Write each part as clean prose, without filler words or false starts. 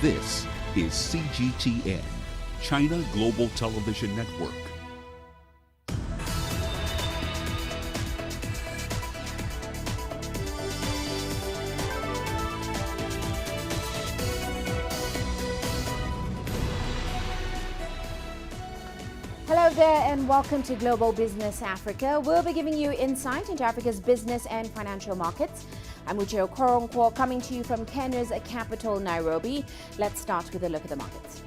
This is CGTN, China Global Television Network. Hello there and welcome to Global Business Africa. We'll be giving you insight into Africa's business and financial markets. I'm Uche Okoronkwo coming to you from Kenya's capital, Nairobi. Let's start with a look at the markets.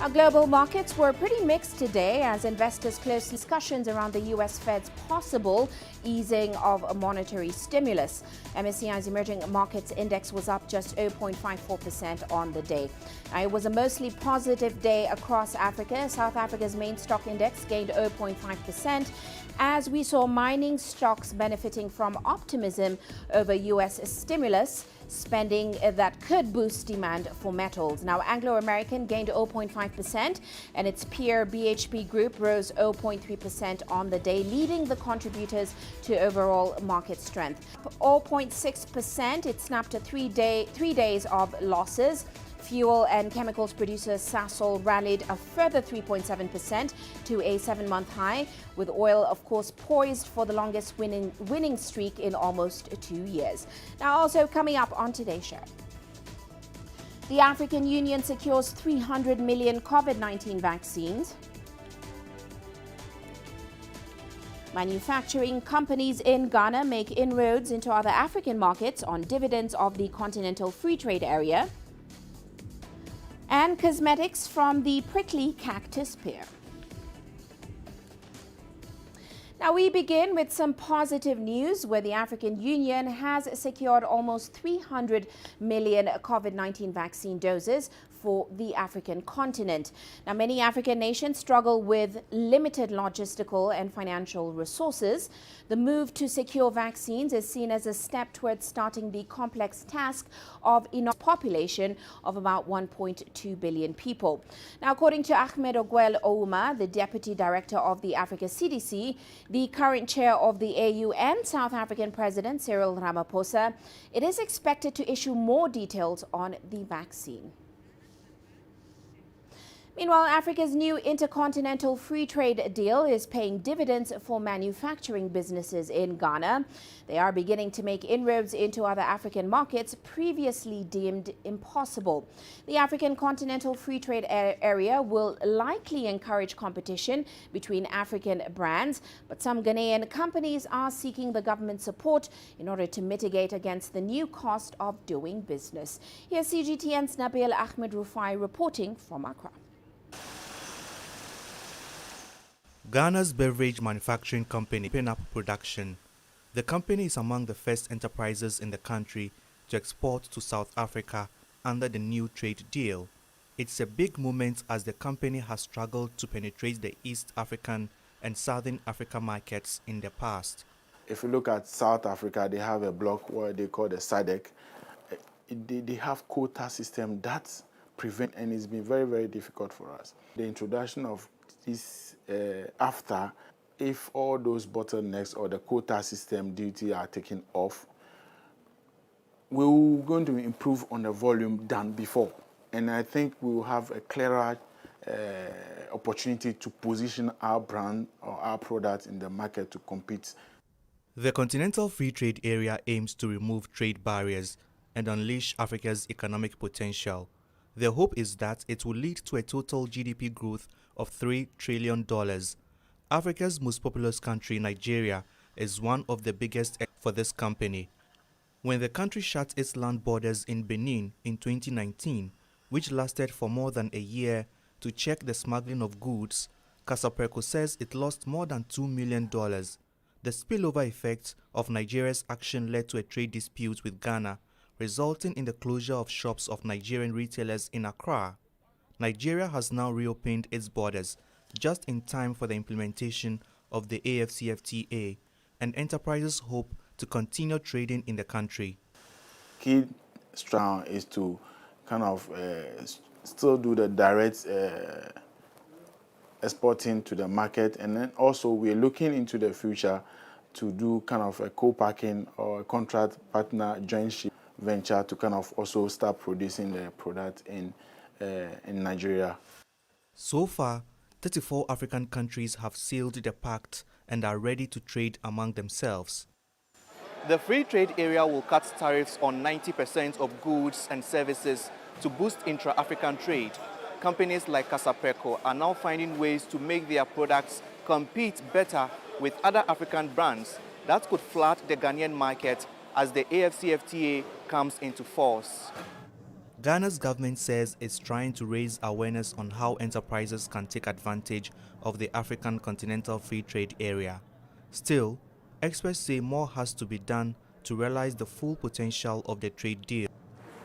Our global markets were pretty mixed today as investors closed discussions around the U.S. Fed's possible easing of monetary stimulus. MSCI's emerging markets index was up just 0.54% on the day. Now, it was a mostly positive day across Africa. South Africa's main stock index gained 0.5% as we saw mining stocks benefiting from optimism over U.S. stimulus spending that could boost demand for metals. Now, Anglo-American gained 0.5% and its peer BHP Group rose 0.3% on the day, leading the contributors to overall market strength. 0.6%, it snapped 3 days of losses. Fuel and chemicals producer Sasol rallied a further 3.7% to a 7-month high, with oil, of course, poised for the longest winning streak in almost 2 years. Now, also coming up on today's show, the African Union secures 300 million COVID-19 vaccines. Manufacturing companies in Ghana make inroads into other African markets on dividends of the Continental Free Trade Area. And cosmetics from the prickly cactus pear. Now we begin with some positive news where the African Union has secured almost 300 million COVID-19 vaccine doses for the African continent. Now, many African nations struggle with limited logistical and financial resources. The move to secure vaccines is seen as a step towards starting the complex task of a population of about 1.2 billion people. Now, according to Ahmed Ogwel Ouma, the Deputy Director of the Africa CDC, the current chair of the AU and South African President Cyril Ramaphosa, it is expected to issue more details on the vaccine. Meanwhile, Africa's new intercontinental free trade deal is paying dividends for manufacturing businesses in Ghana. They are beginning to make inroads into other African markets previously deemed impossible. The African Continental Free Trade Area will likely encourage competition between African brands, but some Ghanaian companies are seeking the government support in order to mitigate against the new cost of doing business. Here's CGTN's Nabil Ahmed Rufai reporting from Accra. Ghana's beverage manufacturing company opened up production. The company is among the first enterprises in the country to export to South Africa under the new trade deal. It's a big moment as the company has struggled to penetrate the East African and Southern Africa markets in the past. If you look at South Africa, they have a block where they call the SADC. They have quota system that prevent, and it's been very, very difficult for us. The introduction of this after, if all those bottlenecks or the quota system duty are taken off, we're going to improve on the volume than before. And I think we will have a clearer opportunity to position our brand or our product in the market to compete. The Continental Free Trade Area aims to remove trade barriers and unleash Africa's economic potential. The hope is that it will lead to a total GDP growth of $3 trillion. Africa's most populous country, Nigeria, is one of the biggest for this company. When the country shut its land borders in Benin in 2019, which lasted for more than a year to check the smuggling of goods, Casaperco says it lost more than $2 million. The spillover effect of Nigeria's action led to a trade dispute with Ghana, resulting in the closure of shops of Nigerian retailers in Accra. Nigeria has now reopened its borders just in time for the implementation of the AfCFTA, and enterprises hope to continue trading in the country. Key strand is to kind of still do the direct exporting to the market, and then also we're looking into the future to do kind of a co-packing or a contract partner joint venture to kind of also start producing the product in in Nigeria. So far, 34 African countries have sealed the pact and are ready to trade among themselves. The free trade area will cut tariffs on 90% of goods and services to boost intra-African trade. Companies like Casapreco are now finding ways to make their products compete better with other African brands that could flood the Ghanaian market as the AfCFTA comes into force. Ghana's government says it's trying to raise awareness on how enterprises can take advantage of the African Continental Free Trade Area. Still, experts say more has to be done to realize the full potential of the trade deal.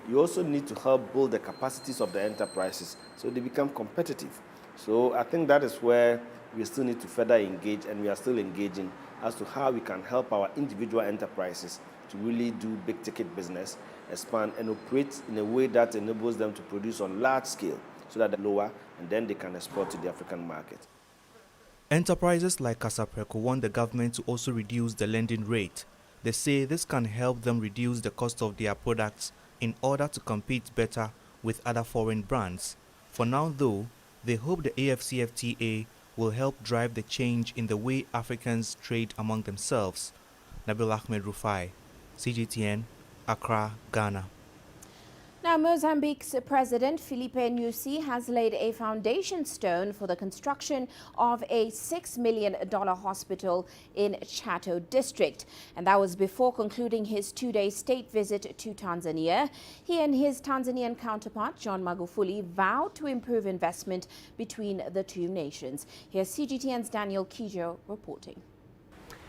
You also need to help build the capacities of the enterprises so they become competitive. So I think that is where we still need to further engage, and we are still engaging as to how we can help our individual enterprises to really do big ticket business, expand and operate in a way that enables them to produce on large scale so that they're lower and then they can export to the African market. Enterprises like Casapreco want the government to also reduce the lending rate. They say this can help them reduce the cost of their products in order to compete better with other foreign brands. For now though, they hope the AfCFTA will help drive the change in the way Africans trade among themselves. Nabil Ahmed Rufai, CGTN, Accra, Ghana. Now, Mozambique's President Filipe Nyusi has laid a foundation stone for the construction of a $6 million hospital in Chato district. And that was before concluding his two-day state visit to Tanzania. He and his Tanzanian counterpart, John Magufuli, vowed to improve investment between the two nations. Here's CGTN's Daniel Kijo reporting.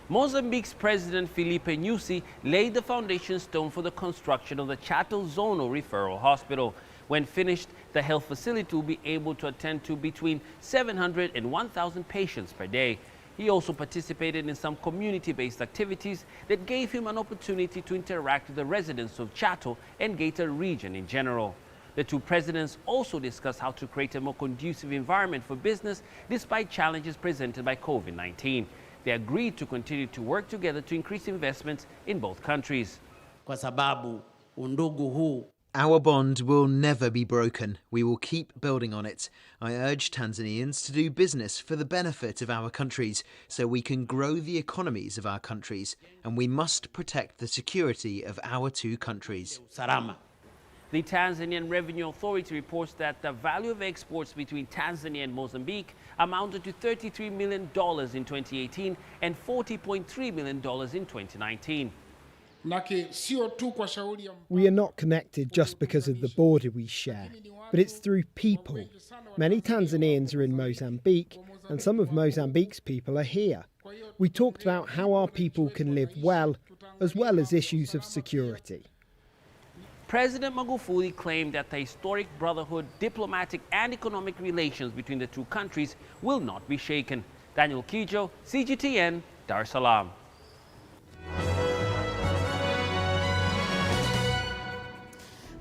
Mozambique's President Filipe Nyusi laid the foundation stone for the construction of the Chato Zonal Referral Hospital. When finished, the health facility will be able to attend to between 700 and 1,000 patients per day. He also participated in some community-based activities that gave him an opportunity to interact with the residents of Chato and Gator region in general. The two presidents also discussed how to create a more conducive environment for business despite challenges presented by COVID-19. They agreed to continue to work together to increase investments in both countries. Our bond will never be broken. We will keep building on it. I urge Tanzanians to do business for the benefit of our countries so we can grow the economies of our countries, and we must protect the security of our two countries. The Tanzanian Revenue Authority reports that the value of exports between Tanzania and Mozambique amounted to $33 million in 2018 and $40.3 million in 2019. We are not connected just because of the border we share, but it's through people. Many Tanzanians are in Mozambique, and some of Mozambique's people are here. We talked about how our people can live well as issues of security. President Magufuli claimed that the historic brotherhood, diplomatic and economic relations between the two countries will not be shaken. Daniel Kijo, CGTN, Dar es Salaam.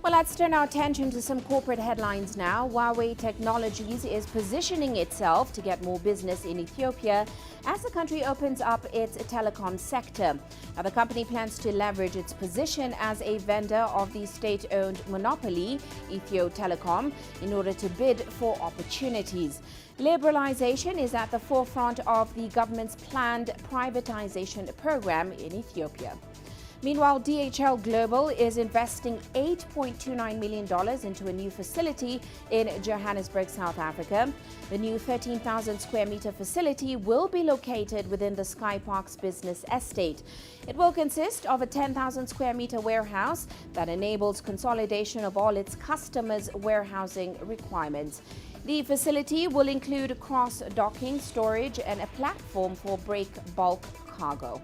Well, let's turn our attention to some corporate headlines now. Huawei Technologies is positioning itself to get more business in Ethiopia as the country opens up its telecom sector. Now, the company plans to leverage its position as a vendor of the state-owned monopoly, Ethio Telecom, in order to bid for opportunities. Liberalization is at the forefront of the government's planned privatization program in Ethiopia. Meanwhile, DHL Global is investing $8.29 million into a new facility in Johannesburg, South Africa. The new 13,000 square meter facility will be located within the Sky Parks business estate. It will consist of a 10,000 square meter warehouse that enables consolidation of all its customers' warehousing requirements. The facility will include cross-docking, storage, and a platform for break bulk cargo.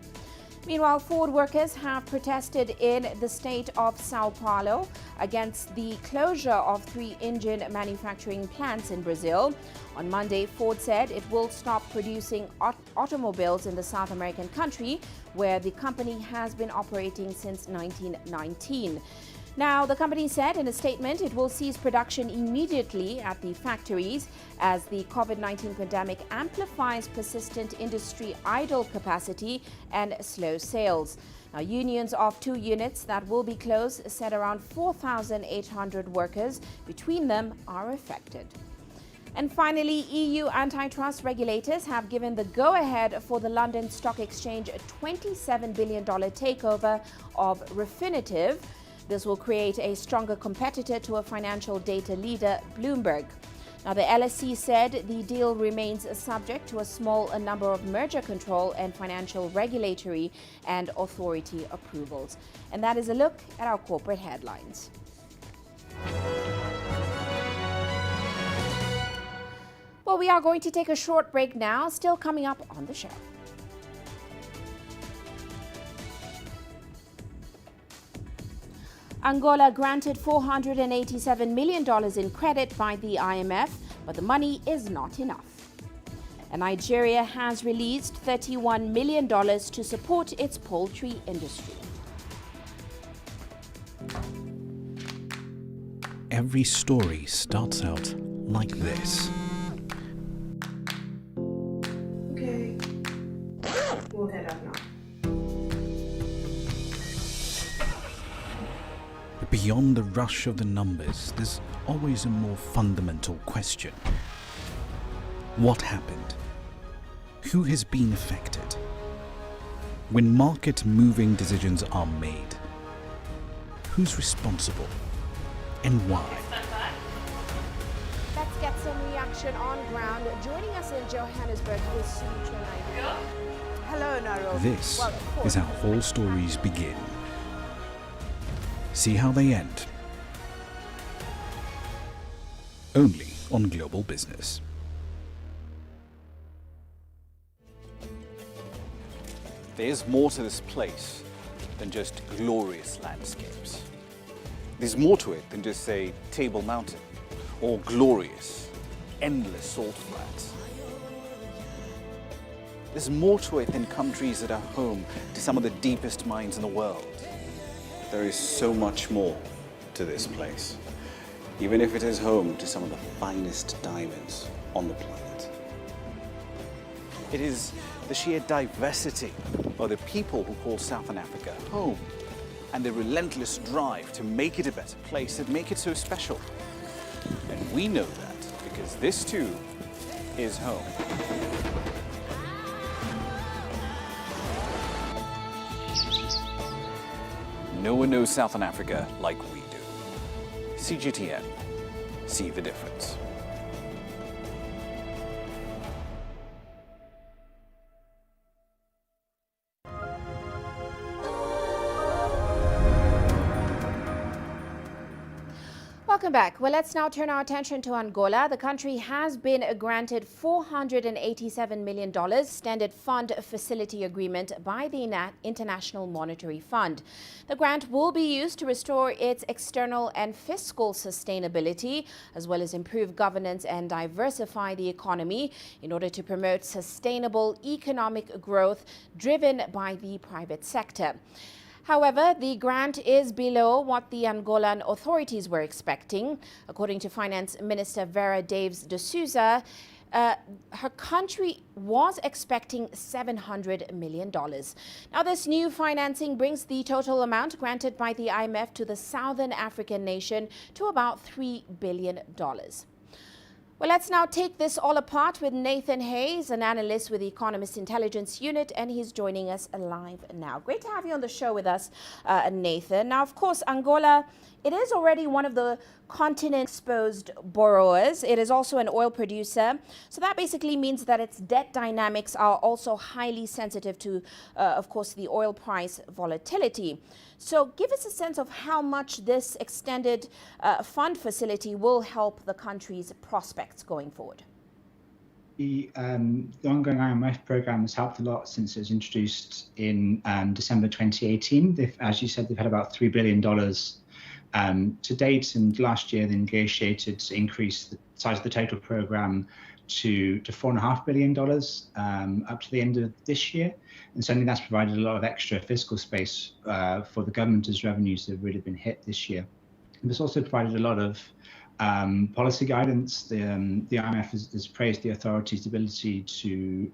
Meanwhile, Ford workers have protested in the state of Sao Paulo against the closure of 3 engine manufacturing plants in Brazil. On Monday, Ford said it will stop producing automobiles in the South American country, where the company has been operating since 1919. Now, the company said in a statement it will cease production immediately at the factories as the COVID-19 pandemic amplifies persistent industry idle capacity and slow sales. Now, unions of 2 units that will be closed said around 4,800 workers between them are affected. And finally, EU antitrust regulators have given the go-ahead for the London Stock Exchange a $27 billion takeover of Refinitiv. This will create a stronger competitor to a financial data leader, Bloomberg. Now, the LSE said the deal remains subject to a small number of merger control and financial regulatory and authority approvals. And that is a look at our corporate headlines. Well, we are going to take a short break now, still coming up on the show. Angola granted $487 million in credit by the IMF, but the money is not enough. And Nigeria has released $31 million to support its poultry industry. Every story starts out like this. Okay. We'll head up now. Beyond the rush of the numbers, there's always a more fundamental question. What happened? Who has been affected? When market-moving decisions are made, who's responsible and why? Let's get some reaction on ground. Joining us in Johannesburg is Sutra Nairobi. Hello, Nairobi. This is how all stories begin. See how they end. Only on Global Business. There's more to this place than just glorious landscapes. There's more to it than just, say, Table Mountain or glorious, endless salt flats. There's more to it than countries that are home to some of the deepest mines in the world. There is so much more to this place, even if it is home to some of the finest diamonds on the planet. It is the sheer diversity of the people who call Southern Africa home and the relentless drive to make it a better place that make it so special. And we know that because this too is home. No one knows Southern Africa like we do. CGTN. See the difference. Welcome back. Well, let's now turn our attention to Angola. The country has been granted $487 million standard fund facility agreement by the International Monetary Fund. The grant will be used to restore its external and fiscal sustainability, as well as improve governance and diversify the economy in order to promote sustainable economic growth driven by the private sector. However, the grant is below what the Angolan authorities were expecting. According to Finance Minister Vera Daves de Souza, her country was expecting $700 million. Now, this new financing brings the total amount granted by the IMF to the Southern African nation to about $3 billion. Well, let's now take this all apart with Nathan Hayes, an analyst with the Economist Intelligence Unit, and he's joining us live now. Great to have you on the show with us, Nathan. Now, of course, Angola, it is already one of the continent-exposed borrowers. It is also an oil producer. So that basically means that its debt dynamics are also highly sensitive to, of course, the oil price volatility. So give us a sense of how much this extended fund facility will help the country's prospects going forward. The ongoing IMF program has helped a lot since it was introduced in December 2018. As you said, they've had about $3 billion to date, and last year they negotiated to increase the size of the total program to $4.5 billion up to the end of this year. And certainly that's provided a lot of extra fiscal space for the government as revenues have really been hit this year. And this also provided a lot of policy guidance. The IMF has praised the authorities' ability to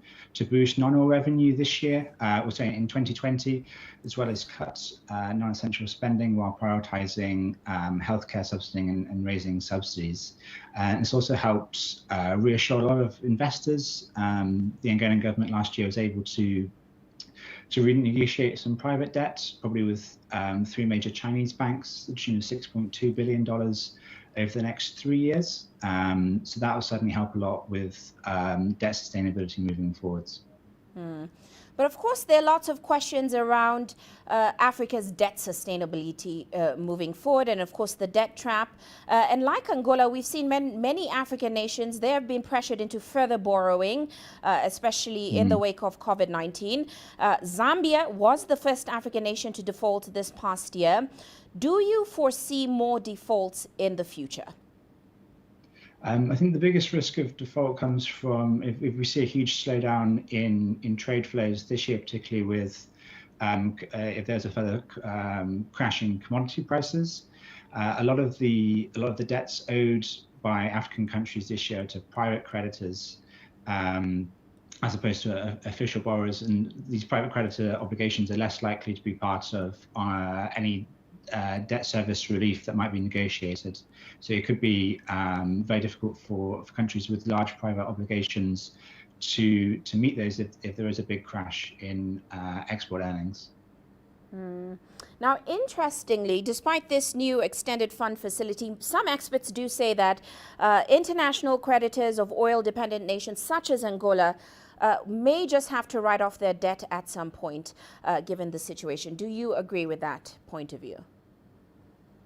boost non-oil revenue this year, in 2020, as well as cut non-essential spending while prioritising healthcare subsidying and raising subsidies. And it's also helped reassure a lot of investors. The Angolan government last year was able to renegotiate some private debt, probably with 3 major Chinese banks, to the tune of $6.2 billion over the next 3 years. So that will certainly help a lot with debt sustainability moving forwards. But of course, there are lots of questions around Africa's debt sustainability moving forward, and of course the debt trap. And like Angola, we've seen many African nations, they have been pressured into further borrowing, especially in the wake of COVID-19. Zambia was the first African nation to default this past year. Do you foresee more defaults in the future? I think the biggest risk of default comes from if we see a huge slowdown in trade flows this year, particularly with if there's a further crash in commodity prices. A lot of the debts owed by African countries this year to private creditors, as opposed to official borrowers, and these private creditor obligations are less likely to be part of any debt service relief that might be negotiated. So it could be very difficult for countries with large private obligations to meet those if there is a big crash in export earnings. Now, interestingly, despite this new extended fund facility, some experts do say that international creditors of oil-dependent nations such as Angola may just have to write off their debt at some point, given the situation. Do you agree with that point of view?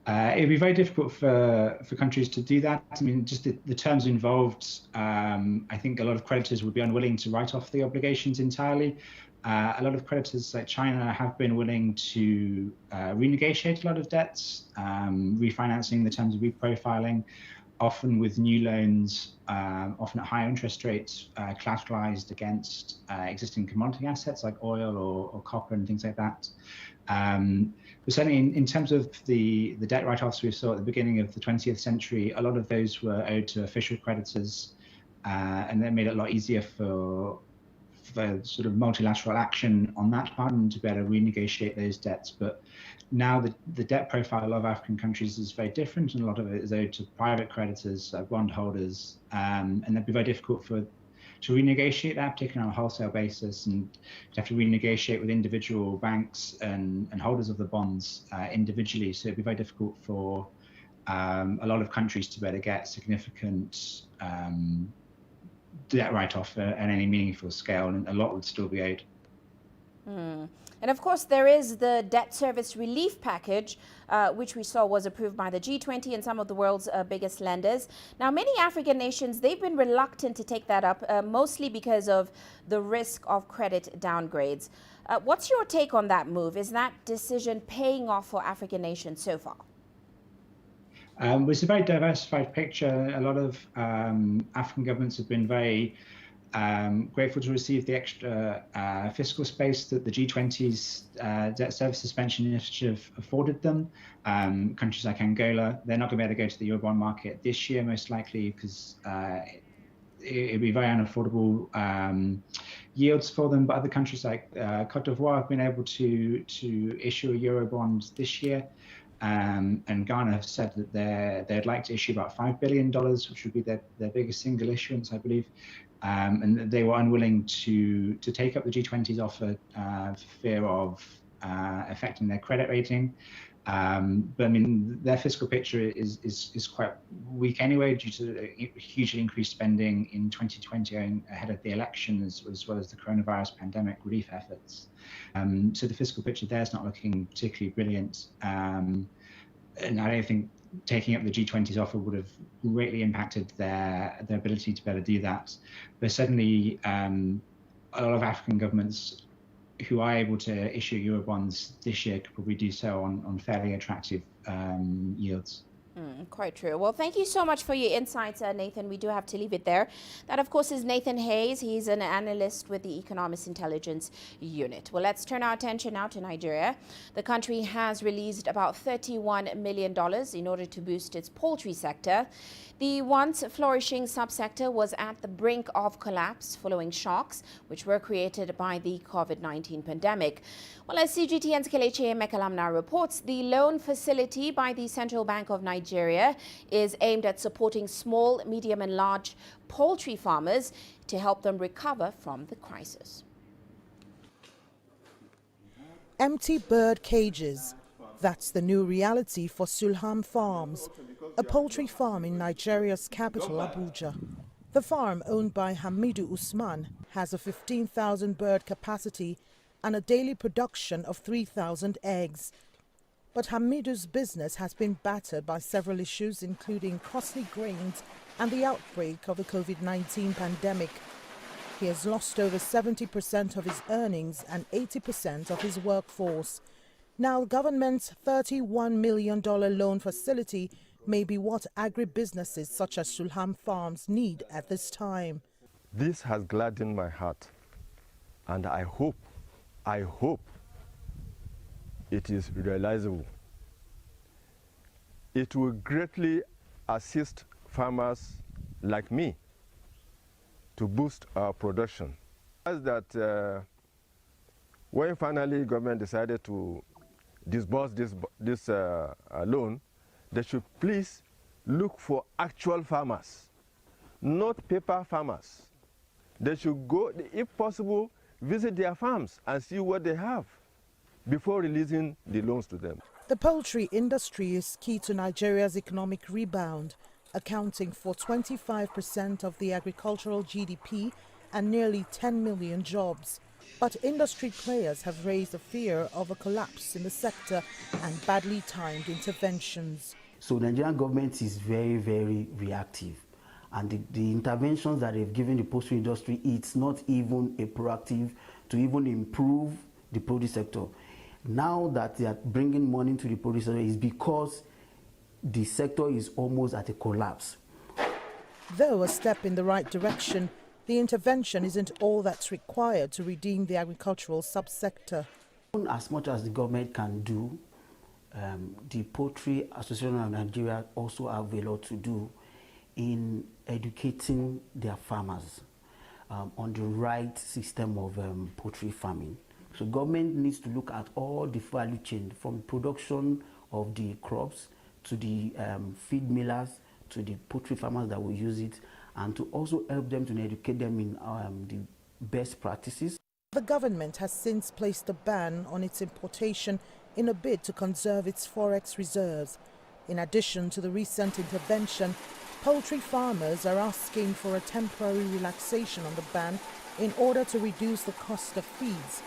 It'd be very difficult for countries to do that. I mean, just the terms involved, I think a lot of creditors would be unwilling to write off the obligations entirely. A lot of creditors like China have been willing to renegotiate a lot of debts, refinancing the terms of reprofiling, often with new loans, often at higher interest rates, collateralized against existing commodity assets like oil or copper and things like that. But certainly in terms of the debt write-offs we saw at the beginning of the 20th century, a lot of those were owed to official creditors, and that made it a lot easier for sort of multilateral action on that part and to be able to renegotiate those debts. But now the debt profile of African countries is very different, and a lot of it is owed to private creditors, bondholders, and that'd be very difficult to renegotiate that, particularly on a wholesale basis, and to have to renegotiate with individual banks and holders of the bonds individually. So it'd be very difficult for a lot of countries to be able to get significant debt write-off at any meaningful scale, and a lot would still be owed. And of course, there is the debt service relief package, which we saw was approved by the G20 and some of the world's biggest lenders. Now, many African nations, they've been reluctant to take that up, mostly because of the risk of credit downgrades. What's your take on that move? Is that decision paying off for African nations so far? It's a very diversified picture. A lot of African governments have been very grateful to receive the extra fiscal space that the G20's debt service suspension initiative afforded them. Countries like Angola, they're not going to be able to go to the Eurobond market this year, most likely, because it'd be very unaffordable yields for them. But other countries like Cote d'Ivoire have been able to issue a Eurobond this year. And Ghana have said that they'd like to issue about $5 billion, which would be their biggest single issuance, I believe. And they were unwilling to take up the G20's offer for fear of affecting their credit rating. But I mean, their fiscal picture is quite weak anyway, due to hugely increased spending in 2020 ahead of the election, as well as the coronavirus pandemic relief efforts. So the fiscal picture there is not looking particularly brilliant. And I don't think taking up the G20's offer would have greatly impacted their ability to be able to do that. But certainly a lot of African governments who are able to issue Eurobonds this year could probably do so on fairly attractive yields. Quite true. Well, thank you so much for your insights, Nathan. We do have to leave it there. That, of course, is Nathan Hayes. He's an analyst with the Economist Intelligence Unit. Well, let's turn our attention now to Nigeria. The country has released about $31 million in order to boost its poultry sector. The once flourishing subsector was at the brink of collapse following shocks which were created by the COVID-19 pandemic. Well, as CGTN's Kelechi Mekalam now reports, the loan facility by the Central Bank of Nigeria is aimed at supporting small, medium and large poultry farmers to help them recover from the crisis. Empty bird cages. That's the new reality for Sulham Farms, a poultry farm in Nigeria's capital, Abuja. The farm, owned by Hamidu Usman, has a 15,000 bird capacity and a daily production of 3,000 eggs. But Hamidu's business has been battered by several issues, including costly grains and the outbreak of the COVID-19 pandemic. He has lost over 70% of his earnings and 80% of his workforce. Now, the government's $31 million loan facility may be what agribusinesses such as Sulham Farms need at this time. This has gladdened my heart, and I hope it is realizable. It will greatly assist farmers like me to boost our production. As that when finally government decided to disburse this loan, they should please look for actual farmers, not paper farmers. They should go, if possible, visit their farms and see what they have before releasing the loans to them. The poultry industry is key to Nigeria's economic rebound, accounting for 25% of the agricultural GDP and nearly 10 million jobs. But industry players have raised the fear of a collapse in the sector and badly timed interventions. So the Nigerian government is very, very reactive. And the interventions that they've given the poultry industry, it's not even a proactive to even improve the produce sector. Now that they are bringing money to the produce sector is because the sector is almost at a collapse. Though a step in the right direction, the intervention isn't all that's required to redeem the agricultural subsector. As much as the government can do, the Poultry Association of Nigeria also have a lot to do in educating their farmers on the right system of poultry farming. So government needs to look at all the value chain, from production of the crops to the feed millers to the poultry farmers that will use it, and to also help them to educate them in the best practices. The government has since placed a ban on its importation in a bid to conserve its forex reserves. In addition to the recent intervention, poultry farmers are asking for a temporary relaxation on the ban in order to reduce the cost of feeds.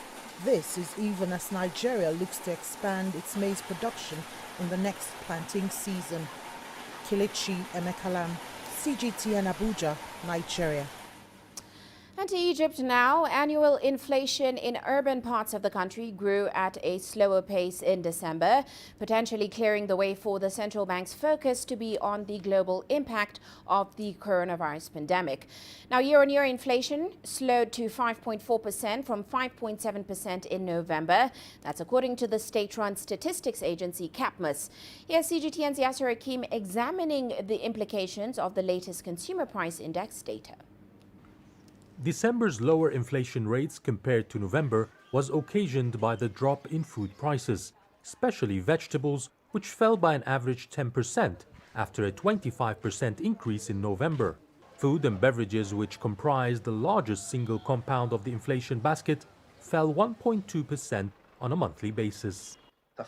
This is even as Nigeria looks to expand its maize production in the next planting season. Kelechi Emekalam, CGTN Abuja, Nigeria. And to Egypt now, annual inflation in urban parts of the country grew at a slower pace in December, potentially clearing the way for the central bank's focus to be on the global impact of the coronavirus pandemic. Now, year-on-year inflation slowed to 5.4% from 5.7% in November. That's according to the state-run statistics agency CAPMAS. Here's CGTN's Yasser Hakim examining the implications of the latest consumer price index data. December's lower inflation rates compared to November was occasioned by the drop in food prices, especially vegetables, which fell by an average 10% after a 25% increase in November. Food and beverages, which comprise the largest single compound of the inflation basket, fell 1.2% on a monthly basis. The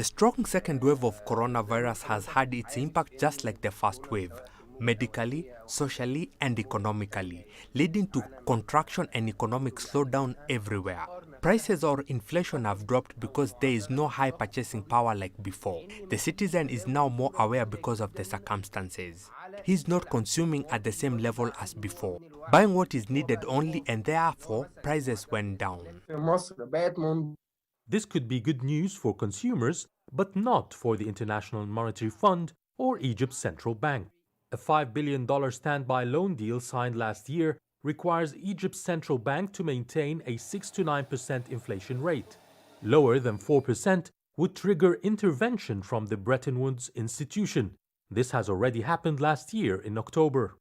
strong second wave of coronavirus has had its impact just like the first wave, medically, socially, and economically, leading to contraction and economic slowdown everywhere. Prices or inflation have dropped because there is no high purchasing power like before. The citizen is now more aware because of the circumstances. He is not consuming at the same level as before, buying what is needed only, and therefore prices went down. This could be good news for consumers, but not for the International Monetary Fund or Egypt's central bank. A $5 billion standby loan deal signed last year requires Egypt's central bank to maintain a 6 to 9% inflation rate. Lower than 4% would trigger intervention from the Bretton Woods institution. This has already happened last year in October.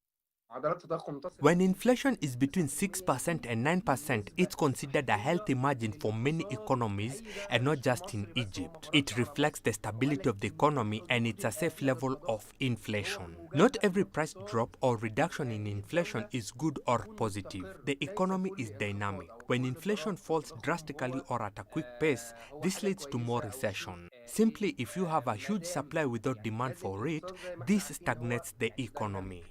When inflation is between 6% and 9%, it's considered a healthy margin for many economies and not just in Egypt. It reflects the stability of the economy and it's a safe level of inflation. Not every price drop or reduction in inflation is good or positive. The economy is dynamic. When inflation falls drastically or at a quick pace, this leads to more recession. Simply, if you have a huge supply without demand for it, this stagnates the economy.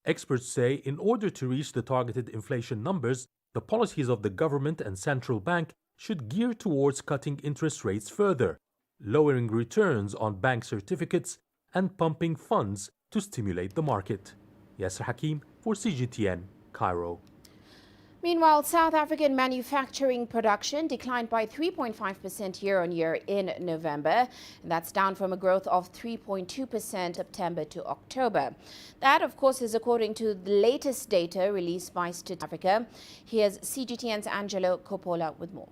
Experts say in order to reach the targeted inflation numbers, the policies of the government and central bank should gear towards cutting interest rates further, lowering returns on bank certificates, and pumping funds to stimulate the market. Yasser Hakim for CGTN, Cairo. Meanwhile, South African manufacturing production declined by 3.5% year-on-year in November. That's down from a growth of 3.2% September to October. That, of course, is according to the latest data released by Statistics Africa. Here's CGTN's Angelo Coppola with more.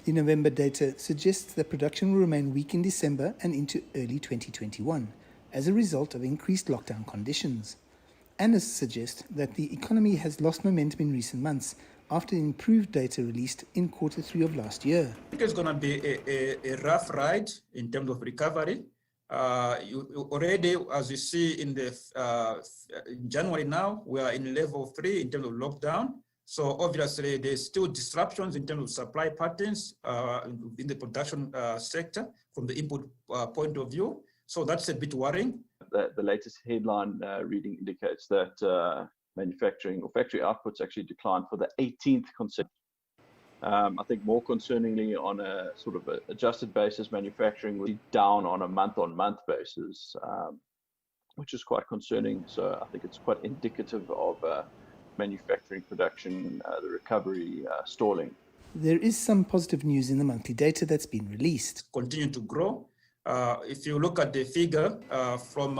The November data suggests that production will remain weak in December and into early 2021 as a result of increased lockdown conditions. Analysts suggest that the economy has lost momentum in recent months after improved data released in Q3 of last year. I think it's going to be a rough ride in terms of recovery. You already, as you see in January now, we are in level 3 in terms of lockdown. So obviously there's still disruptions in terms of supply patterns in the production sector from the input point of view. So that's a bit worrying. The latest headline reading indicates that manufacturing or factory outputs actually declined for the 18th consecutive. I think more concerningly, on a sort of adjusted basis, manufacturing will be down on a month-on-month basis, which is quite concerning. So I think it's quite indicative of manufacturing production, the recovery stalling. There is some positive news in the monthly data that's been released. Continue to grow. If you look at the figure from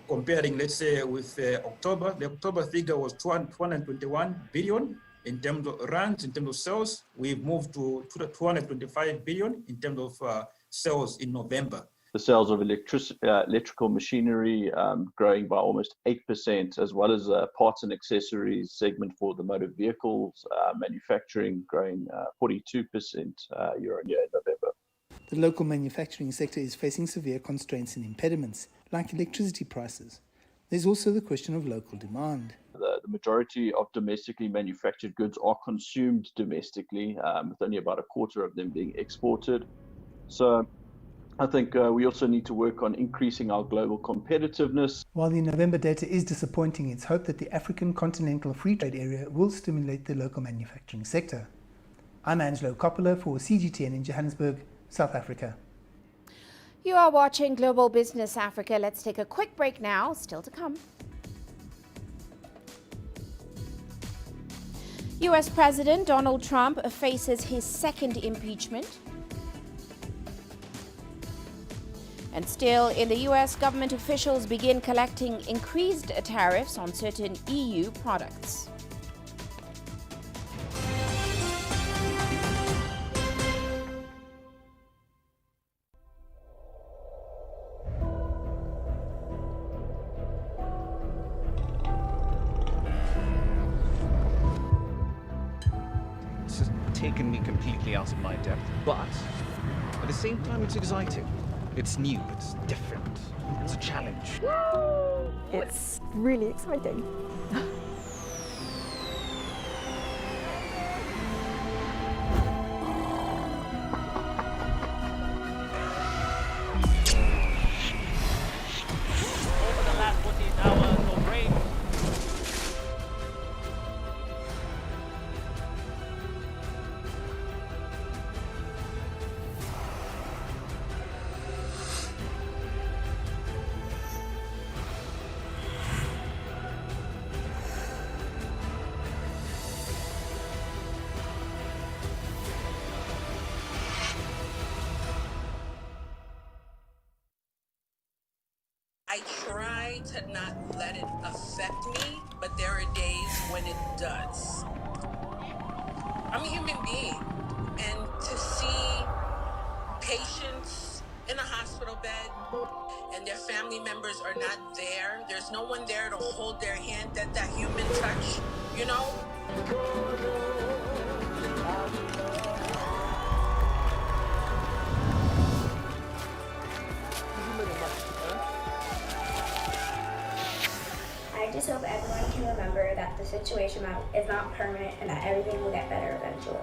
comparing, let's say, with October, the October figure was 221 billion in terms of rands, in terms of sales. We've moved to 225 billion in terms of sales in November. The sales of electrical machinery growing by almost 8%, as well as parts and accessories segment for the motor vehicles manufacturing growing 42% year-on-year in November. The local manufacturing sector is facing severe constraints and impediments, like electricity prices. There's also the question of local demand. The majority of domestically manufactured goods are consumed domestically, with only about a quarter of them being exported. So I think we also need to work on increasing our global competitiveness. While the November data is disappointing, it's hoped that the African Continental Free Trade Area will stimulate the local manufacturing sector. I'm Angelo Coppola for CGTN in Johannesburg, South Africa. You are watching Global Business Africa. Let's take a quick break now. Still to come. US President Donald Trump faces his second impeachment. And still in the US, government officials begin collecting increased tariffs on certain EU products. Taken me completely out of my depth, but at the same time it's exciting. It's new, it's different, it's a challenge. It's really exciting. to not let it affect me, but there are days when it does. I'm a human being, and to see patients in a hospital bed and their family members are not there, there's no one there to hold their hand, that human touch, you know? I just hope everyone can remember that the situation is not permanent and that everything will get better eventually.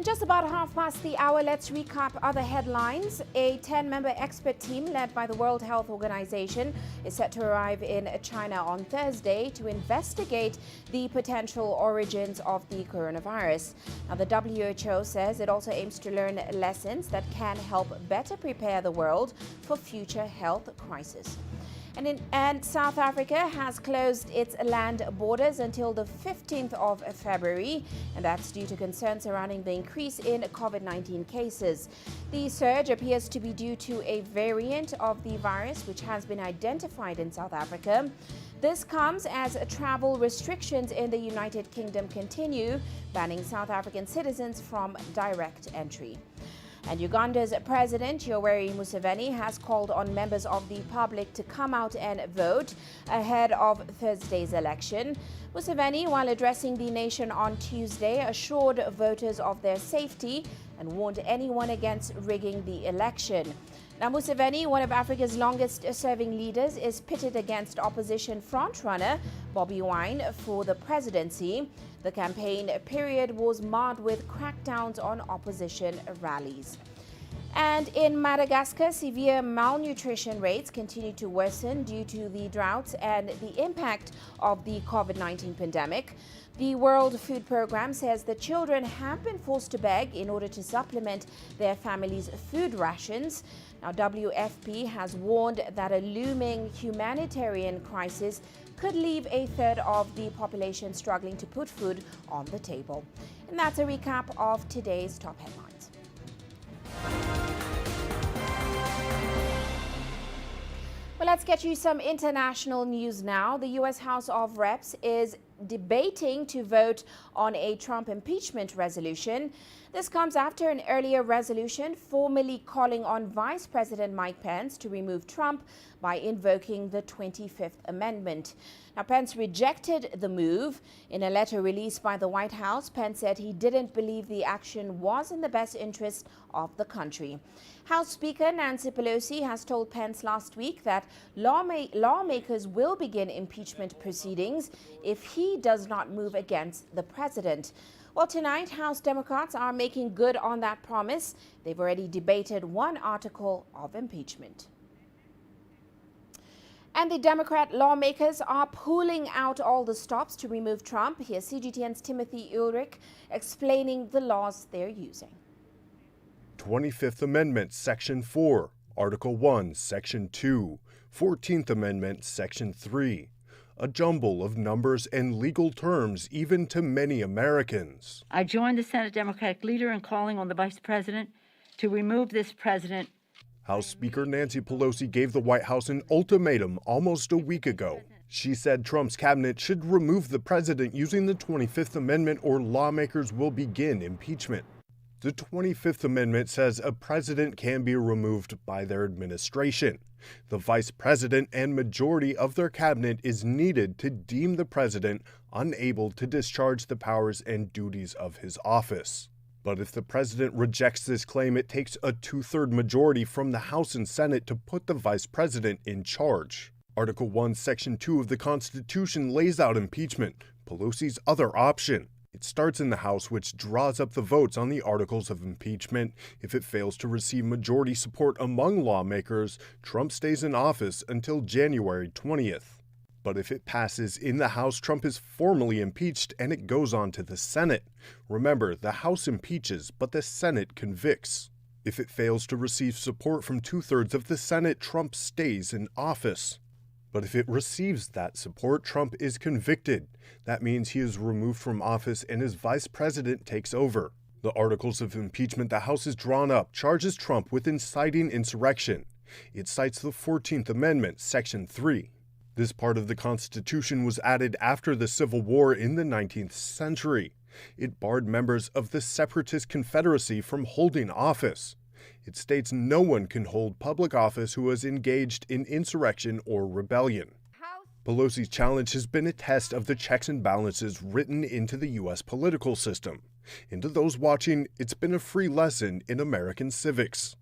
Just about 1:30, let's recap other headlines. A 10-member expert team led by the World Health Organization is set to arrive in China on Thursday to investigate the potential origins of the coronavirus. Now, the WHO says it also aims to learn lessons that can help better prepare the world for future health crises. And South Africa has closed its land borders until the 15th of February, and that's due to concerns surrounding the increase in COVID-19 cases. The surge appears to be due to a variant of the virus which has been identified in South Africa. This comes as travel restrictions in the United Kingdom continue, banning South African citizens from direct entry. And Uganda's President Yoweri Museveni has called on members of the public to come out and vote ahead of Thursday's election. Museveni, while addressing the nation on Tuesday, assured voters of their safety and warned anyone against rigging the election. Now, Museveni, one of Africa's longest-serving leaders, is pitted against opposition frontrunner Bobi Wine for the presidency. The campaign period was marred with crackdowns on opposition rallies. And in Madagascar, severe malnutrition rates continue to worsen due to the droughts and the impact of the COVID-19 pandemic. The World Food Programme says the children have been forced to beg in order to supplement their families' food rations. Now, WFP has warned that a looming humanitarian crisis could leave a third of the population struggling to put food on the table. And that's a recap of today's top headlines. Well, let's get you some international news now. The U.S. House of Reps is debating to vote on a Trump impeachment resolution. This comes after an earlier resolution formally calling on Vice President Mike Pence to remove Trump by invoking the 25th Amendment. Now, Pence rejected the move. In a letter released by the White House, Pence said he didn't believe the action was in the best interest of the country. House Speaker Nancy Pelosi has told Pence last week that lawmakers will begin impeachment proceedings if he does not move against the president. Well, tonight, House Democrats are making good on that promise. They've already debated one article of impeachment. And the Democrat lawmakers are pulling out all the stops to remove Trump. Here's CGTN's Timothy Ulrich explaining the laws they're using. 25th Amendment, Section 4, Article 1, Section 2, 14th Amendment, Section 3. A jumble of numbers and legal terms even to many Americans. I joined the Senate Democratic leader in calling on the Vice President to remove this president. House Speaker Nancy Pelosi gave the White House an ultimatum almost a week ago. She said Trump's cabinet should remove the president using the 25th Amendment or lawmakers will begin impeachment. The 25th Amendment says a president can be removed by their administration. The vice president and majority of their cabinet is needed to deem the president unable to discharge the powers and duties of his office. But if the president rejects this claim, it takes a 2/3 majority from the House and Senate to put the vice president in charge. Article 1, Section 2 of the Constitution lays out impeachment, Pelosi's other option. It starts in the House, which draws up the votes on the articles of impeachment. If it fails to receive majority support among lawmakers, Trump stays in office until January 20th. But if it passes in the House, Trump is formally impeached and it goes on to the Senate. Remember, the House impeaches, but the Senate convicts. If it fails to receive support from 2/3 of the Senate, Trump stays in office. But if it receives that support, Trump is convicted. That means he is removed from office and his vice president takes over. The articles of impeachment the House has drawn up charges Trump with inciting insurrection. It cites the 14th Amendment, Section 3. This part of the Constitution was added after the Civil War in the 19th century. It barred members of the Separatist Confederacy from holding office. It states no one can hold public office who is engaged in insurrection or rebellion. Pelosi's challenge has been a test of the checks and balances written into the U.S. political system. And to those watching, it's been a free lesson in American civics.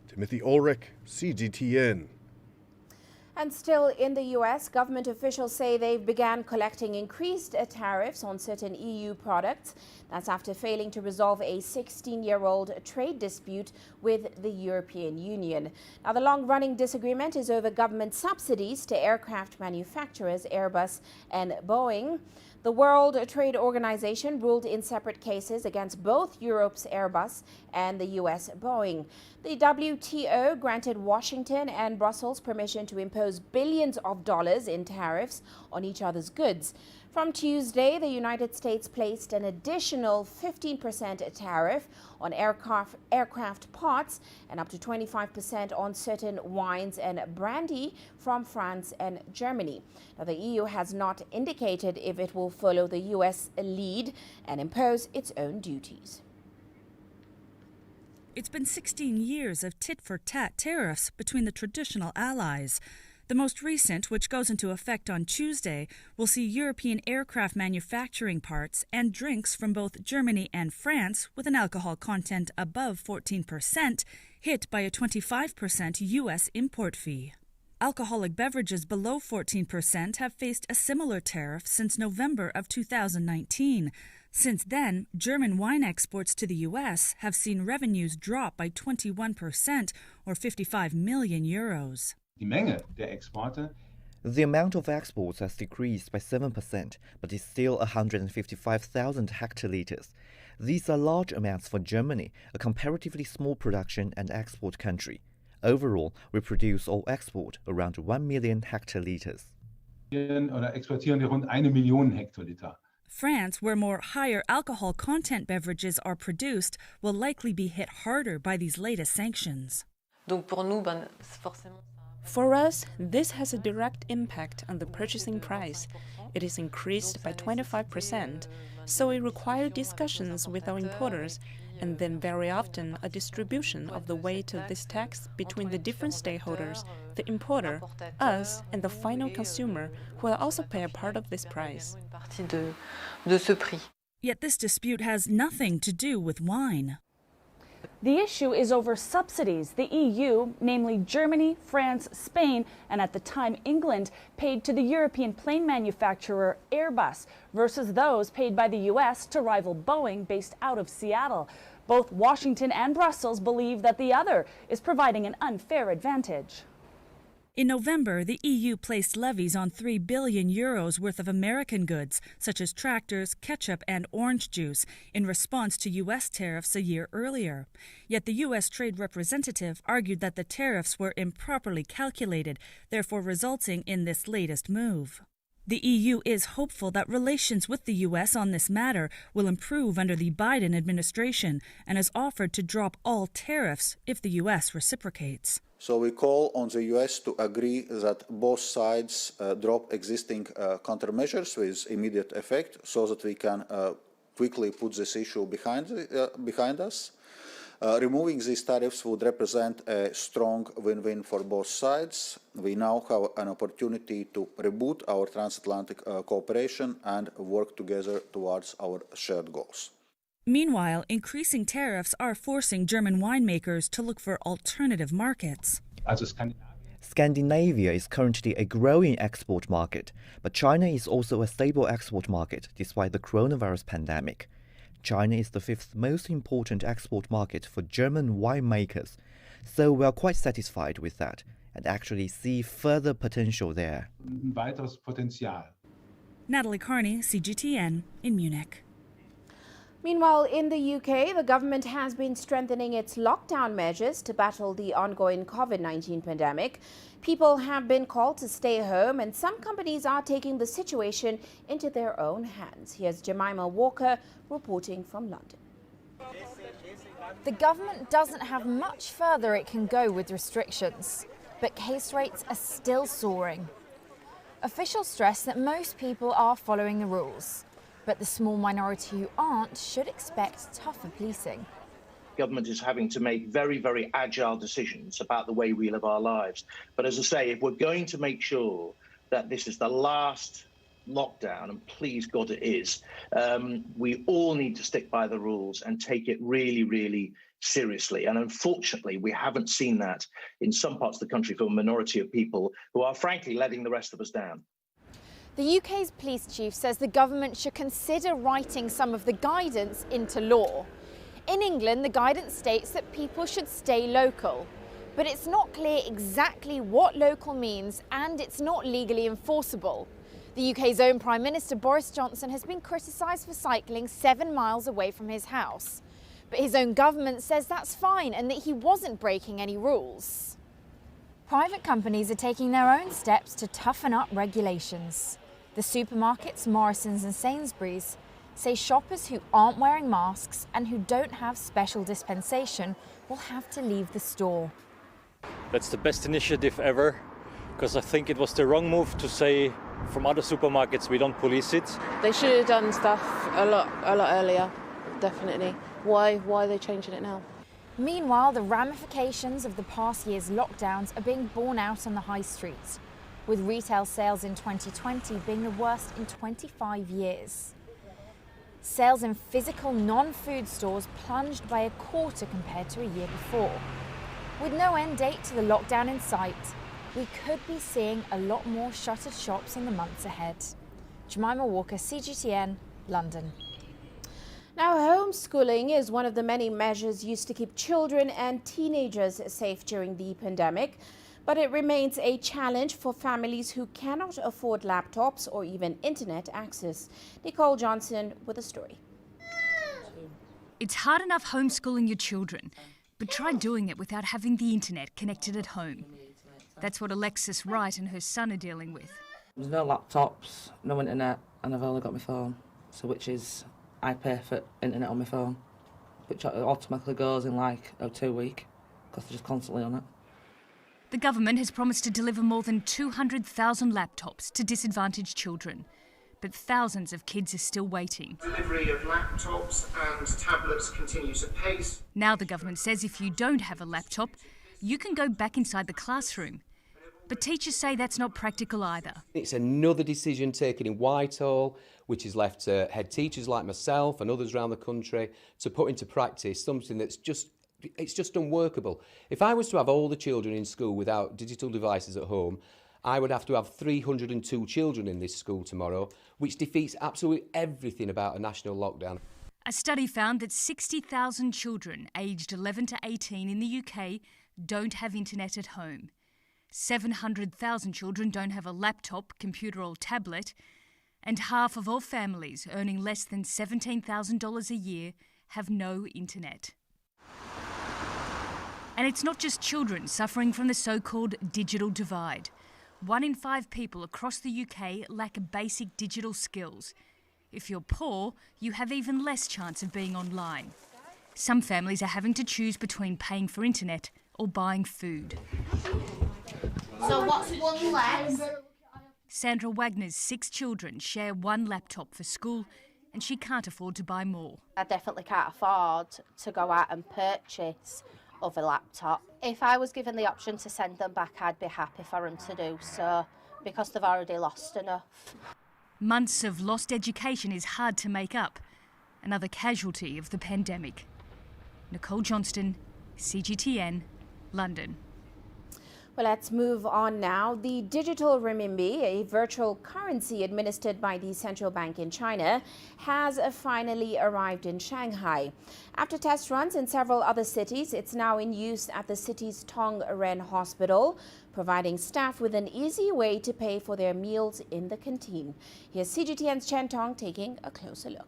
Timothy Ulrich, CGTN. And still in the U.S., government officials say they've begun collecting increased tariffs on certain EU products. That's after failing to resolve a 16-year-old trade dispute with the European Union. Now, the long-running disagreement is over government subsidies to aircraft manufacturers Airbus and Boeing. The World Trade Organization ruled in separate cases against both Europe's Airbus and the U.S. Boeing. The WTO granted Washington and Brussels permission to impose billions of dollars in tariffs on each other's goods. From Tuesday, the United States placed an additional 15% tariff on aircraft parts and up to 25% on certain wines and brandy from France and Germany. Now, the EU has not indicated if it will follow the U.S. lead and impose its own duties. It's been 16 years of tit-for-tat tariffs between the traditional allies. The most recent, which goes into effect on Tuesday, will see European aircraft manufacturing parts and drinks from both Germany and France with an alcohol content above 14% hit by a 25% U.S. import fee. Alcoholic beverages below 14% have faced a similar tariff since November of 2019. Since then, German wine exports to the U.S. have seen revenues drop by 21% or 55 million euros. The amount of exports has decreased by 7%, but is still 155,000 hectolitres. These are large amounts for Germany, a comparatively small production and export country. Overall, we produce or export around 1 million hectolitres. France, where more higher alcohol content beverages are produced, will likely be hit harder by these latest sanctions. For us, this has a direct impact on the purchasing price. It is increased by 25%, so it requires discussions with our importers and then very often a distribution of the weight of this tax between the different stakeholders, the importer, us, and the final consumer, who will also pay a part of this price. Yet this dispute has nothing to do with wine. The issue is over subsidies the EU, namely Germany, France, Spain, and at the time England, paid to the European plane manufacturer Airbus versus those paid by the US to rival Boeing based out of Seattle. Both Washington and Brussels believe that the other is providing an unfair advantage. In November, the EU placed levies on 3 billion euros worth of American goods, such as tractors, ketchup, and orange juice, in response to U.S. tariffs a year earlier. Yet the U.S. trade representative argued that the tariffs were improperly calculated, therefore resulting in this latest move. The EU is hopeful that relations with the U.S. on this matter will improve under the Biden administration and has offered to drop all tariffs if the U.S. reciprocates. So we call on the US to agree that both sides drop existing countermeasures with immediate effect so that we can quickly put this issue behind us. Removing these tariffs would represent a strong win-win for both sides. We now have an opportunity to reboot our transatlantic cooperation and work together towards our shared goals. Meanwhile, increasing tariffs are forcing German winemakers to look for alternative markets. Scandinavia is currently a growing export market, but China is also a stable export market despite the coronavirus pandemic. China is the fifth most important export market for German winemakers, so we are quite satisfied with that. and actually see further potential there. Weiteres Potenzial. Natalie Carney, CGTN in Munich. Meanwhile, in the UK, the government has been strengthening its lockdown measures to battle the ongoing COVID-19 pandemic. People have been called to stay home, and some companies are taking the situation into their own hands. Here's Jemima Walker reporting from London. The government doesn't have much further it can go with restrictions, but case rates are still soaring. Officials stress that most people are following the rules, but the small minority who aren't should expect tougher policing. Government is having to make very, very agile decisions about the way we live our lives. But as I say, if we're going to make sure that this is the last lockdown, and please God it is, we all need to stick by the rules and take it really, really seriously. And unfortunately, we haven't seen that in some parts of the country for a minority of people who are frankly letting the rest of us down. The UK's police chief says the government should consider writing some of the guidance into law. In England, the guidance states that people should stay local, but it's not clear exactly what local means, and it's not legally enforceable. The UK's own Prime Minister Boris Johnson has been criticised for cycling 7 miles away from his house. But his own government says that's fine and that he wasn't breaking any rules. Private companies are taking their own steps to toughen up regulations. The supermarkets, Morrisons and Sainsbury's, say shoppers who aren't wearing masks and who don't have special dispensation will have to leave the store. That's the best initiative ever, because I think it was the wrong move to say from other supermarkets we don't police it. They should have done stuff a lot earlier, definitely. Why are they changing it now? Meanwhile, the ramifications of the past year's lockdowns are being borne out on the high streets, with retail sales in 2020 being the worst in 25 years. Sales in physical non-food stores plunged by a quarter compared to a year before. With no end date to the lockdown in sight, we could be seeing a lot more shuttered shops in the months ahead. Jemima Walker, CGTN, London. Now, homeschooling is one of the many measures used to keep children and teenagers safe during the pandemic, but it remains a challenge for families who cannot afford laptops or even internet access. Nicole Johnson with a story. It's hard enough homeschooling your children, but try doing it without having the internet connected at home. That's what Alexis Wright and her son are dealing with. There's no laptops, no internet, and I've only got my phone, so which is I pay for internet on my phone, which automatically goes in like 2 weeks because they're just constantly on it. The government has promised to deliver more than 200,000 laptops to disadvantaged children, but thousands of kids are still waiting. Delivery of laptops and tablets continues at pace. Now the government says if you don't have a laptop, you can go back inside the classroom. But teachers say that's not practical either. It's another decision taken in Whitehall, which is left to head teachers like myself and others around the country to put into practice something that's just unworkable. If I was to have all the children in school without digital devices at home, I would have to have 302 children in this school tomorrow, which defeats absolutely everything about a national lockdown. A study found that 60,000 children aged 11 to 18 in the UK don't have internet at home. 700,000 children don't have a laptop, computer or tablet, and half of all families earning less than $17,000 a year have no internet. And it's not just children suffering from the so-called digital divide. 1 in 5 people across the UK lack basic digital skills. If you're poor, you have even less chance of being online. Some families are having to choose between paying for internet or buying food. So what's one less? Sandra Wagner's 6 children share 1 laptop for school, and she can't afford to buy more. I definitely can't afford to go out and purchase other laptop. If I was given the option to send them back, I'd be happy for them to do so, because they've already lost enough. Months of lost education is hard to make up. Another casualty of the pandemic. Nicole Johnston, CGTN, London. Well, let's move on now. The digital renminbi, a virtual currency administered by the central bank in China, has finally arrived in Shanghai. After test runs in several other cities, it's now in use at the city's Tongren Hospital, providing staff with an easy way to pay for their meals in the canteen. Here's CGTN's Chen Tong taking a closer look.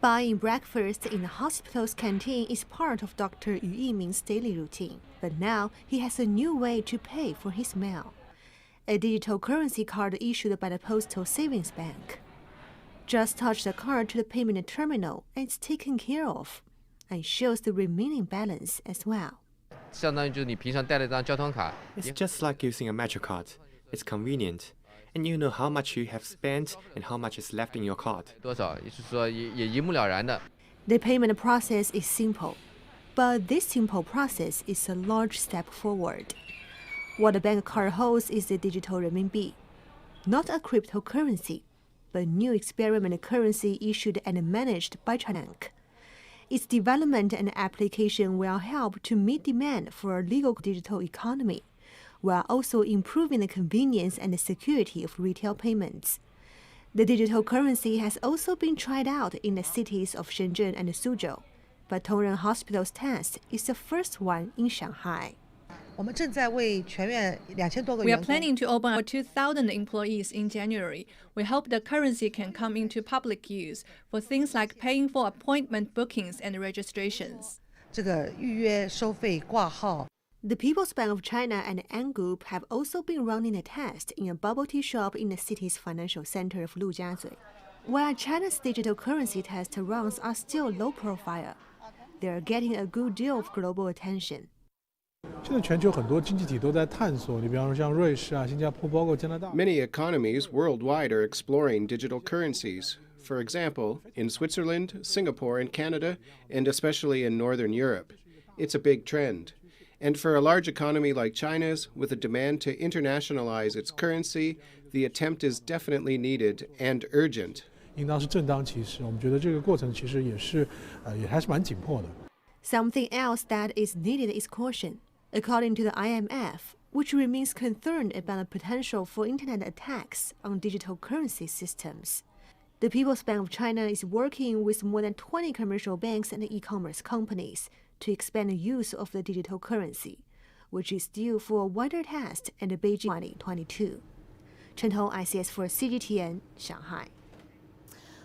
Buying breakfast in the hospital's canteen is part of Dr. Yu Yiming's daily routine, but now he has a new way to pay for his meal. A digital currency card issued by the Postal Savings Bank. Just touch the card to the payment terminal and it's taken care of, and shows the remaining balance as well. It's just like using a MetroCard. It's convenient, and you know how much you have spent and how much is left in your card. The payment process is simple, but this simple process is a large step forward. What the bank card holds is the digital renminbi, not a cryptocurrency, but a new experiment currency issued and managed by China. Its development and application will help to meet demand for a legal digital economy, while also improving the convenience and the security of retail payments. The digital currency has also been tried out in the cities of Shenzhen and Suzhou, but Tongren Hospital's test is the first one in Shanghai. We are planning to open for 2,000 employees in January. We hope the currency can come into public use for things like paying for appointment bookings and registrations. The People's Bank of China and Ant Group have also been running a test in a bubble tea shop in the city's financial center of Lujiazui. While China's digital currency test runs are still low profile, they are getting a good deal of global attention. Many economies worldwide are exploring digital currencies. For example, in Switzerland, Singapore, and Canada, and especially in Northern Europe. It's a big trend. And for a large economy like China's, with a demand to internationalize its currency, the attempt is definitely needed and urgent. Something else that is needed is caution. According to the IMF, which remains concerned about the potential for internet attacks on digital currency systems. The People's Bank of China is working with more than 20 commercial banks and e-commerce companies to expand the use of the digital currency, which is due for a wider test at the Beijing 2022. Chen Hong, ICS for CGTN, Shanghai.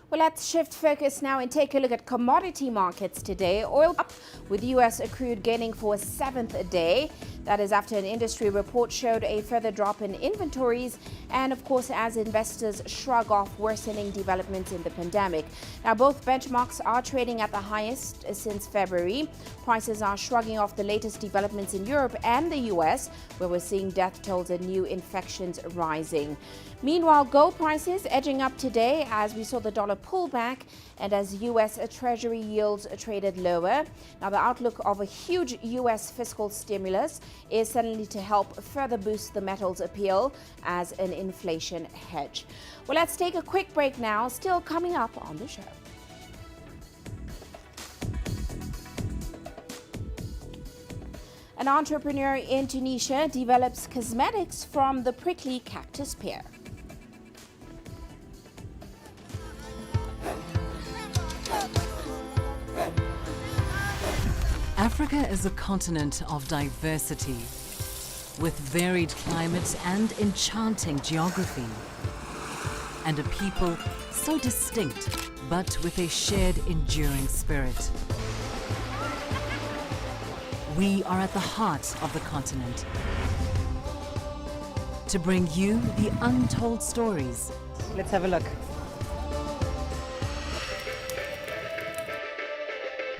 Well, let's shift focus now and take a look at commodity markets today. Oil up, with U.S. crude gaining for a seventh day. That is after an industry report showed a further drop in inventories and, of course, as investors shrug off worsening developments in the pandemic. Now, both benchmarks are trading at the highest since February. Prices are shrugging off the latest developments in Europe and the U.S., where we're seeing death tolls and new infections rising. Meanwhile, gold prices edging up today as we saw the dollar pull back and as U.S. Treasury yields traded lower. Now, the outlook of a huge U.S. fiscal stimulus is suddenly to help further boost the metal's appeal as an inflation hedge. Well, let's take a quick break now. Still coming up on the show. An entrepreneur in Tunisia develops cosmetics from the prickly cactus pear. Africa is a continent of diversity, with varied climates and enchanting geography, and a people so distinct, but with a shared enduring spirit. We are at the heart of the continent to bring you the untold stories. Let's have a look.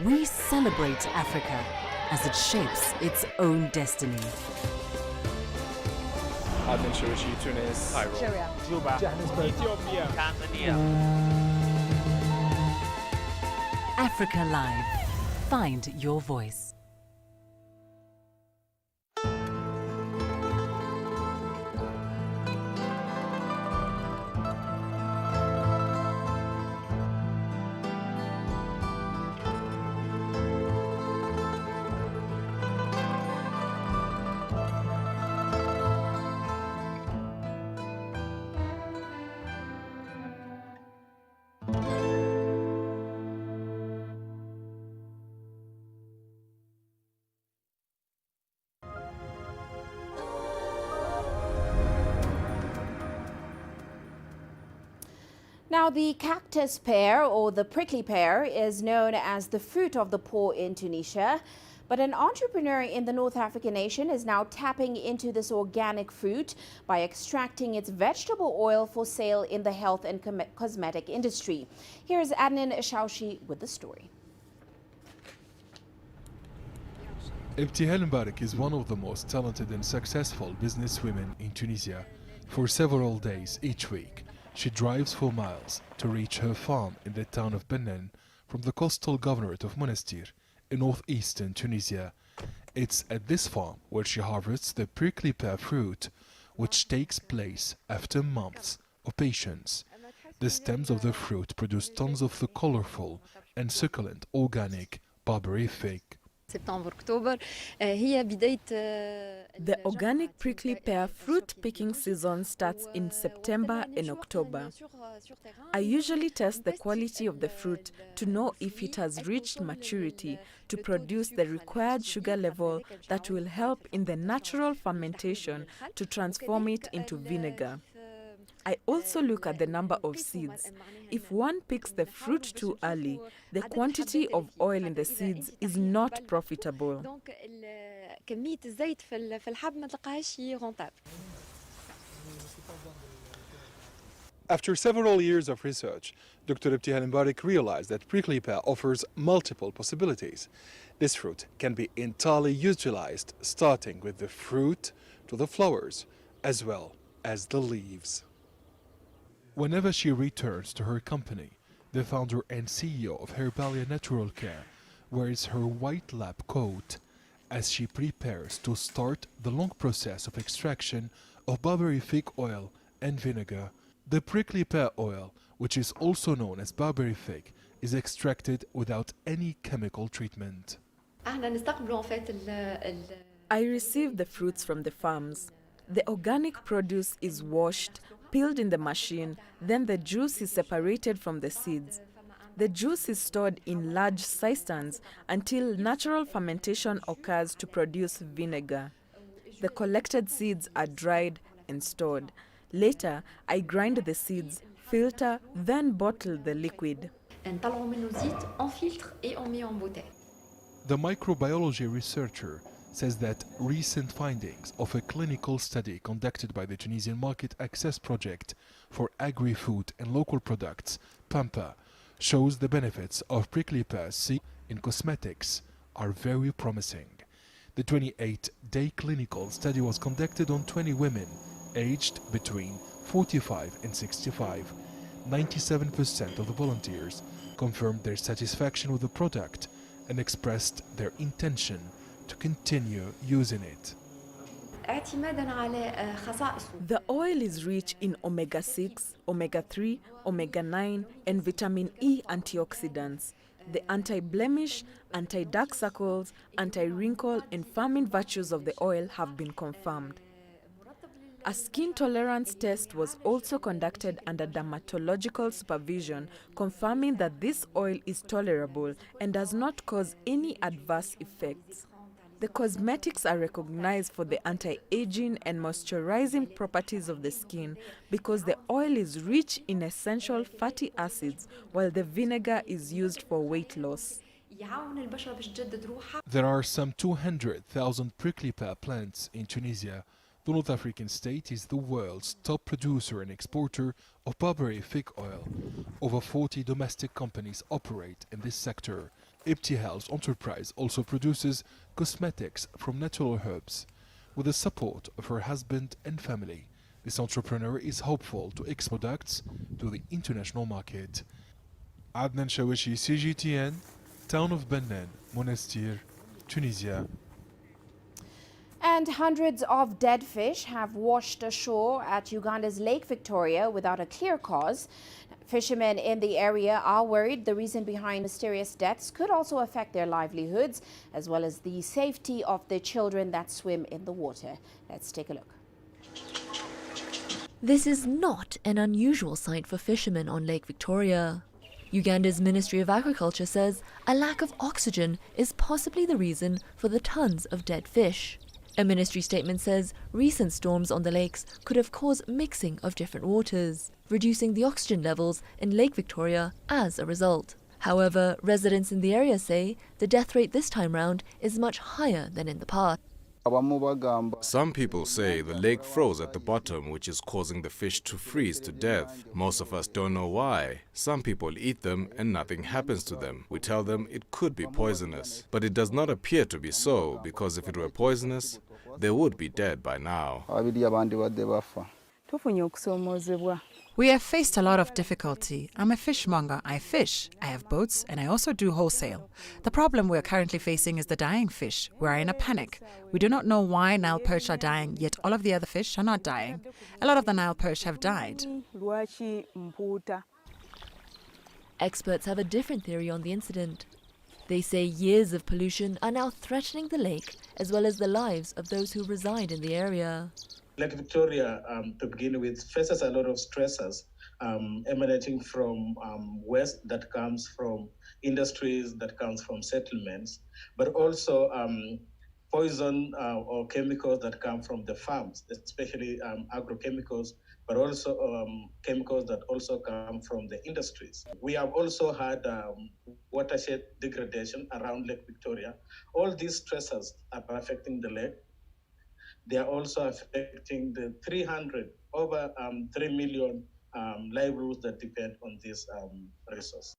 We celebrate Africa as it shapes its own destiny. I've been Djibouti, Tunis, Cairo, Juba, Johannesburg, Ethiopia, Tanzania. Africa Live. Find your voice. Now, the cactus pear, or the prickly pear, is known as the fruit of the poor in Tunisia. But an entrepreneur in the North African nation is now tapping into this organic fruit by extracting its vegetable oil for sale in the health and cosmetic industry. Here's Adnan Shaushi with the story. Ibtihal Mbarak is one of the most talented and successful businesswomen in Tunisia. For several days each week, she drives for miles to reach her farm in the town of Benin from the coastal governorate of Monastir in northeastern Tunisia. It's at this farm where she harvests the prickly pear fruit, which takes place after months of patience. The stems of the fruit produce tons of the colorful and succulent organic Barbary fig. The organic prickly pear fruit picking season starts in September and October. I usually test the quality of the fruit to know if it has reached maturity to produce the required sugar level that will help in the natural fermentation to transform it into vinegar. I also look at the number of seeds. If one picks the fruit too early, the quantity of oil in the seeds is not profitable. After several years of research, Dr. Ibtihal Mbarak realized that prickly pear offers multiple possibilities. This fruit can be entirely utilized, starting with the fruit to the flowers, as well as the leaves. Whenever she returns to her company, the founder and CEO of Herbalia Natural Care wears her white lab coat as she prepares to start the long process of extraction of Barbary fig oil and vinegar. The prickly pear oil, which is also known as Barbary fig, is extracted without any chemical treatment. I receive the fruits from the farms. The organic produce is washed, peeled in the machine, then the juice is separated from the seeds. The juice is stored in large cisterns until natural fermentation occurs to produce vinegar. The collected seeds are dried and stored. Later, I grind the seeds, filter, then bottle the liquid. The microbiology researcher says that recent findings of a clinical study conducted by the Tunisian Market Access Project for Agri-Food and Local Products, PAMPA, shows the benefits of prickly pear seed in cosmetics are very promising. The 28-day clinical study was conducted on 20 women aged between 45 and 65. 97% of the volunteers confirmed their satisfaction with the product and expressed their intention to continue using it. The oil is rich in omega-6, omega-3, omega-9 and vitamin E antioxidants. The anti-blemish, anti-dark circles, anti-wrinkle and firming virtues of the oil have been confirmed. A skin tolerance test was also conducted under dermatological supervision, confirming that this oil is tolerable and does not cause any adverse effects. The cosmetics are recognized for the anti-aging and moisturizing properties of the skin because the oil is rich in essential fatty acids, while the vinegar is used for weight loss. There are some 200,000 prickly pear plants in Tunisia. The North African state is the world's top producer and exporter of Barbary fig oil. Over 40 domestic companies operate in this sector. Ibtihal's enterprise also produces cosmetics from natural herbs. With the support of her husband and family, this entrepreneur is hopeful to export products to the international market. Adnan Shawishi, CGTN, town of Benin, Monastir, Tunisia. And hundreds of dead fish have washed ashore at Uganda's Lake Victoria without a clear cause. Fishermen in the area are worried the reason behind mysterious deaths could also affect their livelihoods, as well as the safety of the children that swim in the water. Let's take a look. This is not an unusual sight for fishermen on Lake Victoria. Uganda's Ministry of Agriculture says a lack of oxygen is possibly the reason for the tons of dead fish. A ministry statement says recent storms on the lakes could have caused mixing of different waters, reducing the oxygen levels in Lake Victoria as a result. However, residents in the area say the death rate this time round is much higher than in the past. Some people say the lake froze at the bottom, which is causing the fish to freeze to death. Most of us don't know why. Some people eat them and nothing happens to them. We tell them it could be poisonous. But it does not appear to be so, because if it were poisonous, they would be dead by now. We have faced a lot of difficulty. I'm a fishmonger. I fish. I have boats and I also do wholesale. The problem we are currently facing is the dying fish. We are in a panic. We do not know why Nile perch are dying, yet all of the other fish are not dying. A lot of the Nile perch have died. Experts have a different theory on the incident. They say years of pollution are now threatening the lake as well as the lives of those who reside in the area. Lake Victoria, to begin with, faces a lot of stressors emanating from waste that comes from industries, that comes from settlements, but also poison or chemicals that come from the farms, especially agrochemicals, but also chemicals that also come from the industries. We have also had watershed degradation around Lake Victoria. All these stressors are affecting the lake. They are also affecting the over 3 million livelihoods that depend on this resource.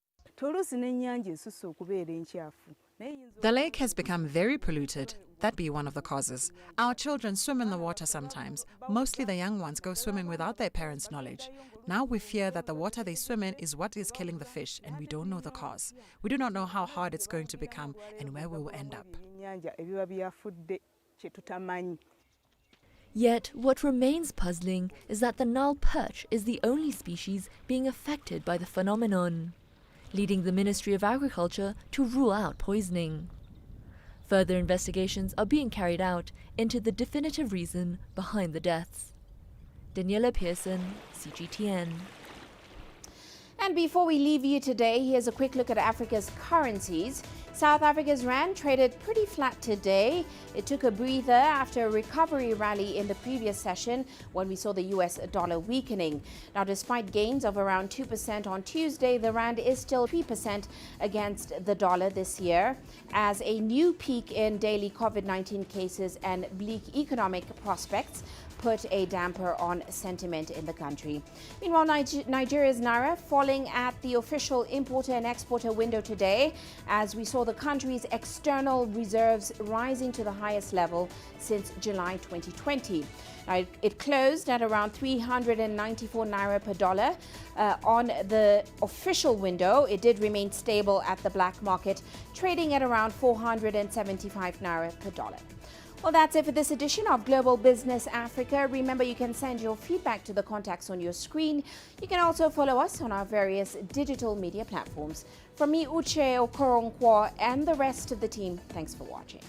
The lake has become very polluted. That be one of the causes. Our children swim in the water sometimes. Mostly the young ones go swimming without their parents' knowledge. Now we fear that the water they swim in is what is killing the fish, and we don't know the cause. We do not know how hard it's going to become and where we will end up. Yet, what remains puzzling is that the Nile perch is the only species being affected by the phenomenon, leading the Ministry of Agriculture to rule out poisoning. Further investigations are being carried out into the definitive reason behind the deaths. Daniela Pearson, CGTN. And before we leave you today, here's a quick look at Africa's currencies. South Africa's rand traded pretty flat today. It took a breather after a recovery rally in the previous session when we saw the US dollar weakening. Now, despite gains of around 2% on Tuesday, the rand is still 3% against the dollar this year, as a new peak in daily COVID-19 cases and bleak economic prospects put a damper on sentiment in the country. Meanwhile, Nigeria's naira falling at the official importer and exporter window today, as we saw the country's external reserves rising to the highest level since July 2020. Now, it closed at around 394 naira per dollar. On the official window, it did remain stable at the black market, trading at around 475 naira per dollar. Well, that's it for this edition of Global Business Africa. Remember, you can send your feedback to the contacts on your screen. You can also follow us on our various digital media platforms. From me, Uche Okoronkwo, and the rest of the team, thanks for watching.